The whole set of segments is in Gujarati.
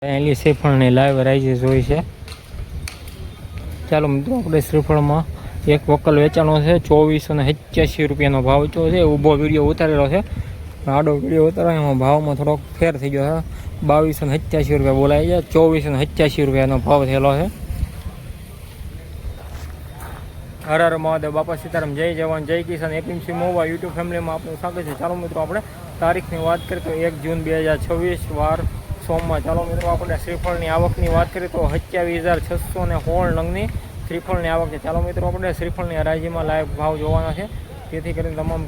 એની શ્રીફળની લાઈવ રાઈઝ હોય છે. ચાલો મિત્રો, આપણે શ્રીફળમાં એક વકલ વેચાણો છે. 2487 રૂપિયાનો ભાવ વેચો છે. ઊભો વિડીયો ઉતારેલો છે, આડો વિડીયો ઉતારો એમાં ભાવમાં થોડોક ફેર થઈ ગયો છે. 2287 રૂપિયા બોલાય છે. 2487 રૂપિયાનો ભાવ થયેલો છે. હર હર મહાદેવ, બાપા સીતારામ, જય જવાન જય કિસાન. એપીએમસી મોવા યુટ્યુબ ફેમિલીમાં આપનું સ્વાગત છે. ચાલો મિત્રો, આપણે તારીખની વાત કરીએ તો 1 જૂન 2026 વાર સોમવાર. ચાલો મિત્રો, આપણે શ્રીફળની આવકની વાત કરીએ તો 27,616 નંગની શ્રીફળની આવક છે. ચાલો મિત્રો, આપણે શ્રીફળની હરાજીમાં લાઈવ ભાવ જોવાના છે, જેથી કરીને તમામ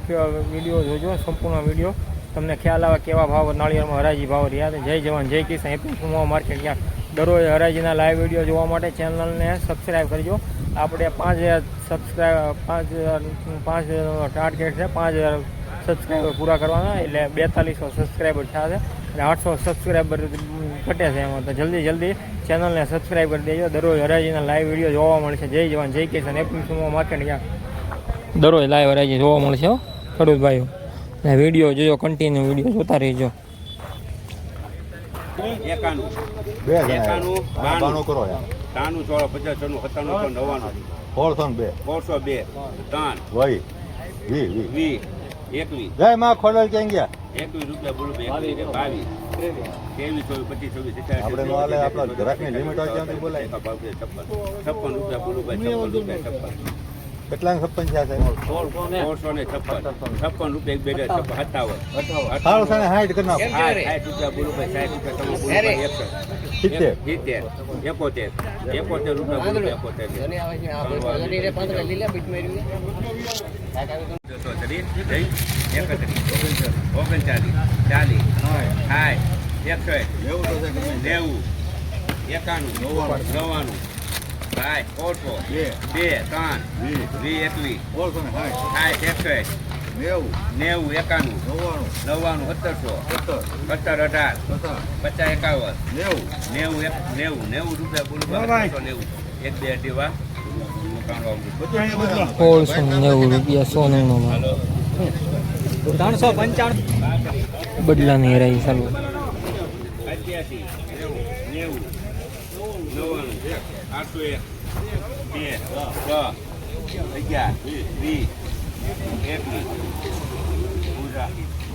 વિડીયો જોજો. સંપૂર્ણ વિડીયો તમને ખ્યાલ આવે કેવા ભાવ નાળિયેરમાં હરાજી ભાવ રહ્યા છે. જય જવાન જય કિસાન. APMC Mova market yard. દરરોજ હરાજીના લાઈવ વિડીયો જોવા માટે ચેનલને સબસ્ક્રાઈબ કરજો. આપણે 5000 સબસ્ક્રાઈબ 5 ટાર્ગેટ છે. 5000 સબસ્ક્રાઈબર પૂરા કરવાના, એટલે 4200 સબસ્ક્રાઈબર થયા છે અને 800 સબસ્ક્રાઈબર ઘટે છે એમાં. તો જલ્દી ચેનલને સબસ્ક્રાઈબ કરી દેજો. દરરોજ હરાજીના લાઈવ વિડીયો જોવા મળશે. જય જવાન જય કિસાન. APMC market yard. દરરોજ લાઈવ હરાજી જોવા મળશે ખેડૂત ભાઈઓ. અને વિડીયો જોજો, કન્ટિન્યુ વિડીયો જોતા રહીજો. 91 92 કરો યાર. 93 50 97 99 402 3 વહી 20 21 જય માં ખોડલ ક્યાં ગયા? 21 રૂપિયા બોલું 22 23 24 25 26 આપણે નો આલે આપણા ગ્રાહકની લિમિટ હોય ત્યાંથી બોલાય. 56 રૂપિયા બોલું ભાઈ. 56 રૂપિયા 56 કેટલા 56 થયા છે? 456 રૂપિયા એક બેગ 57 58 60 કરી નાખો. 60 રૂપિયા બોલું ભાઈ. 60 રૂપિયા તમે બોલો. 71 રૂપિયા બોલું. 71 ભાઈ 400 2 3 20 21 90 91 17 18 90 રૂપિયા બોલું. 90 એક બે અઢીવા 1690 રૂપિયા સોનામાં 395 બદલાની રહી ચાલુ. 88 90 801 2 10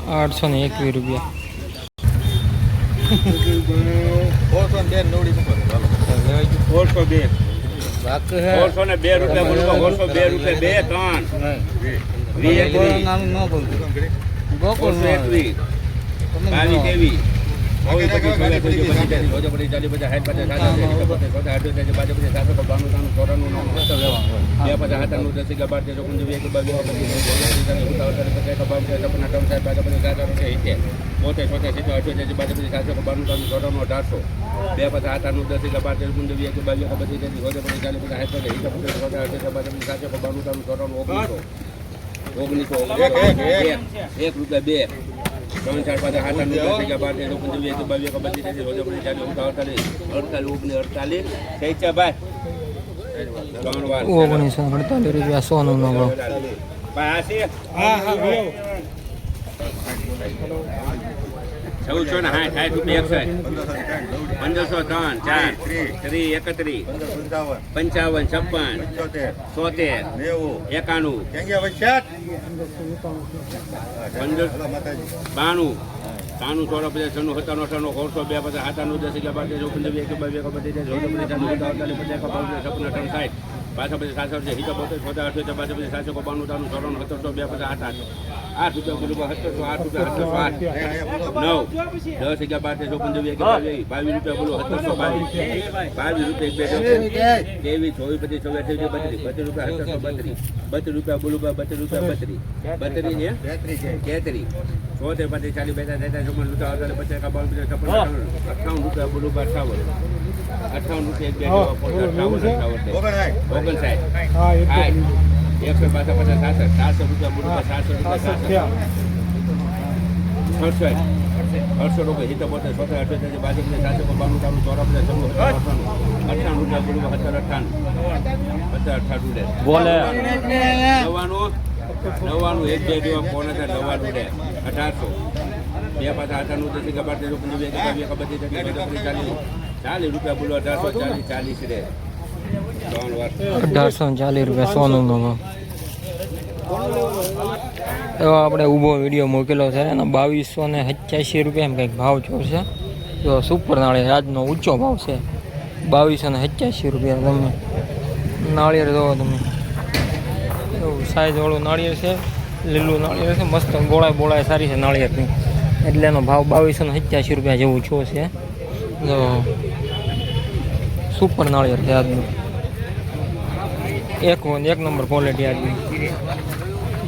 821 રૂપિયા. 402 રૂપિયા 1948 રૂપિયા સોનું નો ભાવ. 1460 રૂપિયા 1503 4 31 55 56 91 92 સોળ 50 97 98 400 2 50 પાછા પછી 700 છે. હિસાબ 72 પાછા પછી 792 700 2 50 8 8 રૂપિયા બોલું 708 9 10 11 12 22 બોલું 722 22 રૂપિયા 23 24 25 32 રૂપિયા બોલું 32 રૂપિયા 32 33 40 પછી 40 રૂપિયા બોલું 58 રૂપિયા 59 100 પાછા 700 રૂપિયા બોલું 700 રૂપિયા હિતો 72 બાજુ 792 98 રૂપિયા બોલું 98 બોલે 99 એક બે જેવા 1800 બે પાછા 8 10 12 13 40 રૂપિયા બોલો 1840 રે 1840 રૂપિયા સોનું નો ભાવ. એવો આપણે ઊભો વિડીયો મૂકેલો છે એનો 2287 રૂપિયા એમ કંઈક ભાવ છે. જો સુપર નાળિયેર આજનો ઊંચો ભાવ છે 2287 રૂપિયા. તમે નાળિયેર જોવો તમે, એવું સાઈઝવાળું નાળિયેર છે, લીલું નાળિયેર છે, મસ્ત બોળાય સારી છે નાળિયેરની, એટલે એનો ભાવ 2287 રૂપિયા જેવું છો છે. જો સુપર નાળિયેર છે આજનું, એક નંબર ક્વોલિટી આજની,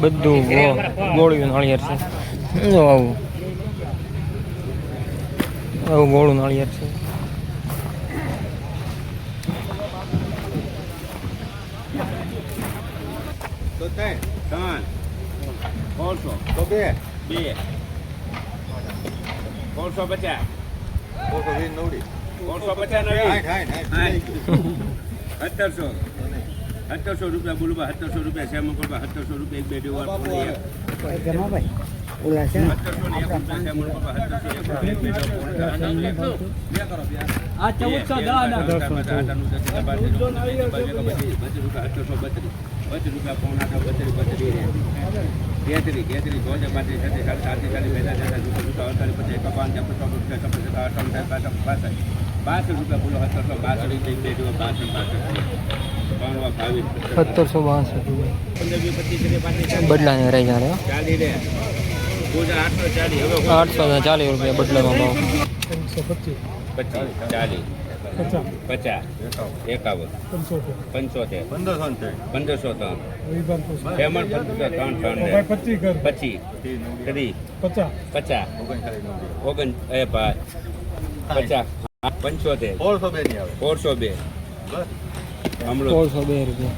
બધું ગોળિયું નાળિયેર છે. જો આવું ગોળું નાળિયેર છે. તો 3 400 તો 2 450 1700 રૂપિયા બોલવા 1700 રૂપિયા શ્યામ કરવા 1700 રૂપિયા એક બે દેવા ઓલા છે ને આ 1762 બદલાને રહી જાય 840 રૂપિયા બદલાનો ભાવ. 50 51 75 1503 પેમેન્ટ 25 30 50 ઓગન એ ભાઈ 50 75 402 હમલો 402 રૂપિયા.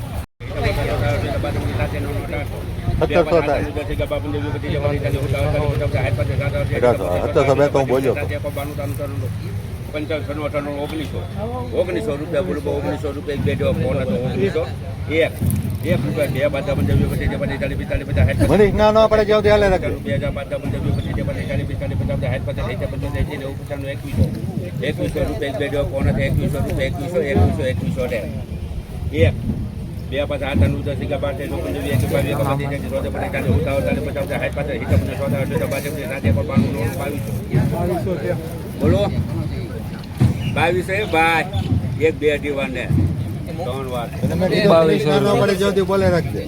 1900 રૂપિયા બોલો 1900 રૂપિયા એક બે દેવા ફોન હતો 1900 એક રૂપિયા બે બાદ બંધ 40 ના ના આપણે જાવ ત્યાં રાખે રૂપિયા બાદ બંધ 2100 રૂપિયા એક બે દેવા ફોન હતો 2100 રૂપિયા એક બે પાછા 8 10 12 બોલો 2200 ભાઈ એક બે દીવાને 3 વાર 2200 બોલે રાખજે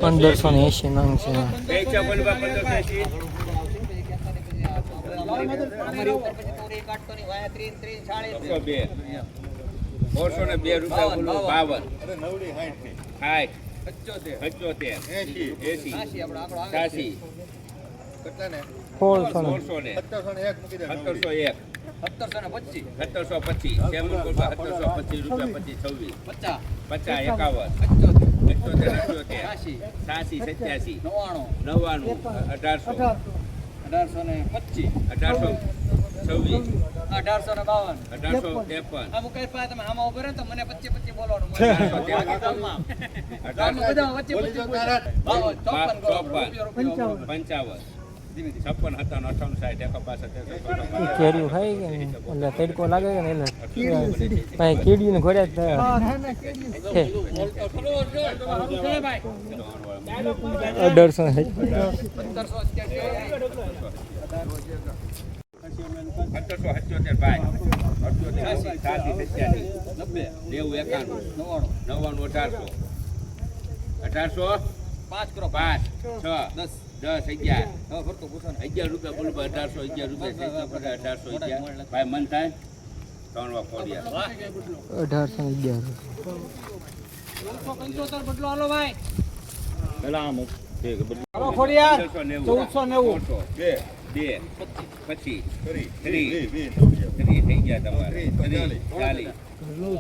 1580 નંગ છે. અમારી ઉપર પછી પૂરી કાટતો ની વાયા 3 402 રૂપિયા બોલો 52 અરે નવડી 60 75 80 80 કેટલા ને 400 ને 1701 1725 1725 રૂપિયા 25 26 કેરીઓ ખાઈ કે એટલે તડકો લાગે કે ને એટલે કેરીને ઘોડ્યા 11 રૂપિયા બોલ 1811 રૂપિયા 1811 ભાઈ મન થાય 3 વાર ખોડિયા 1811 બદલો હાલો ભાઈ પેલા આમ હાલો ખોડિયાર 1490 2 પછી 3 થઈ ગયા તમારે 40 91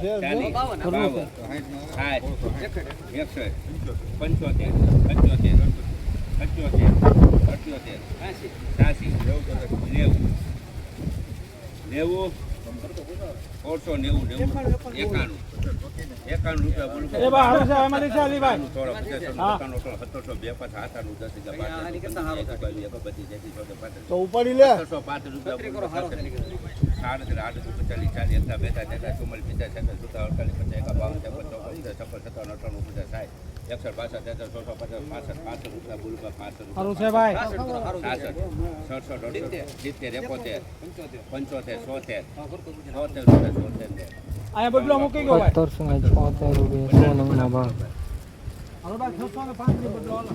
51 રૂપિયા બોલું એ બા હારું છે એમાંથી છે અલીભાઈ 17 ઉપાડી લે 705 રૂપિયા 7 હારું છે ભાઈ 75 અહીંયા બદલો મૂકી ગયો ભાઈ 1776 રૂપિયા 100 નંગના ભાવ હાલો ભાઈ 605 ની બદલો હાલો